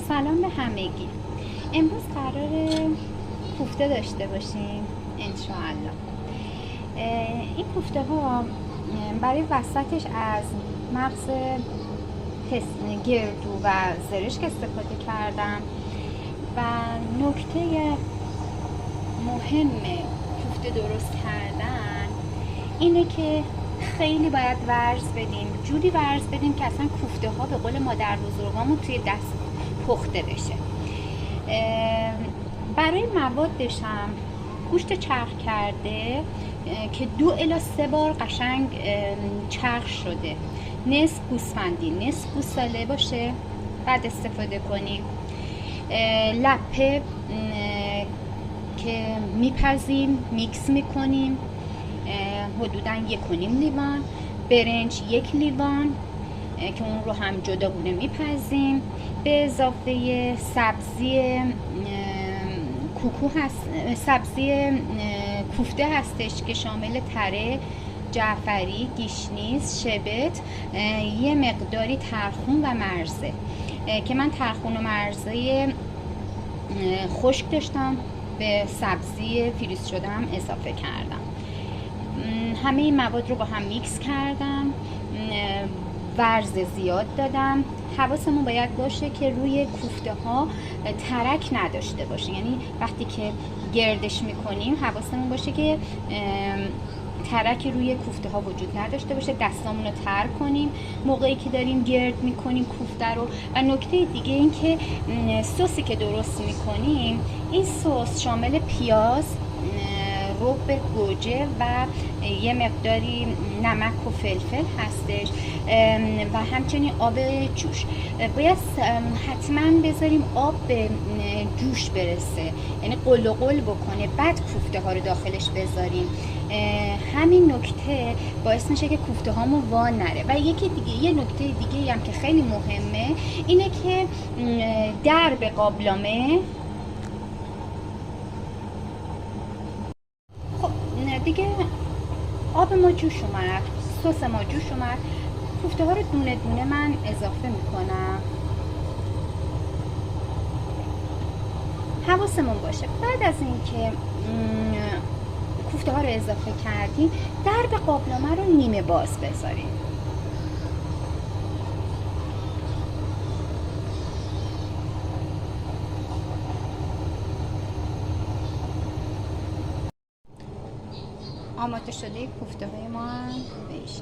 سلام به همگی. امروز قرار کوفته داشته باشیم انشاءالله. این کوفته ها برای وسطش از مغز گردو و زرشک استفاده کردم و نکته مهم کوفته درست کردن اینه که خیلی باید ورز بدیم، جوری ورز بدیم که اصلا کوفته ها به قول مادر بزرگامون توی دست پخته بشه. برای موادش هم گوشت چرخ کرده که 2 الی 3 بار قشنگ چرخ شده، نصف گوسفندی نصف گوساله باشه بعد استفاده کنیم. لپه که میپزیم میکس میکنیم حدوداً 1.5 لیوان، برنج 1 لیوان که اون رو هم جداگونه میپزیم، به اضافه سبزی کوکو هست، سبزی کوفته هستش که شامل تره، جعفری، گیشنیز، شبت، یه مقداری ترخون و مرزه که من ترخون و مرزه خشک داشتم به سبزی فریز شده هم اضافه کردم. همه این مواد رو با هم میکس کردم، ورز زیاد دادم. حواسمون باید باشه که روی کوفته ها ترک نداشته باشه، یعنی وقتی که گردش میکنیم حواسمون باشه که ترک روی کوفته ها وجود نداشته باشه. دستامون رو تر کنیم موقعی که داریم گرد میکنیم کوفته رو. و نکته دیگه این که سوسی که درست میکنیم، این سس شامل پیاز، رب گوجه و یه مقداری نمک و فلفل هستش و همچنین آب جوش. باید حتما بذاریم آب به جوش برسه، یعنی قل و قل بکنه، بعد کوفته ها رو داخلش بذاریم. همین نکته باعث میشه که کوفته هامون وا نره. و یه نکته دیگه هم که خیلی مهمه اینه که درب قابلمه دیگه آب ما جوش اومد، سس ما جوش اومد، کوفته ها رو دونه دونه من اضافه میکنم. حواسمون باشه بعد از اینکه کوفته ها رو اضافه کردیم درب قابلمه رو نیمه باز بذاریم. آماده شده کوفته های ما هم بشه.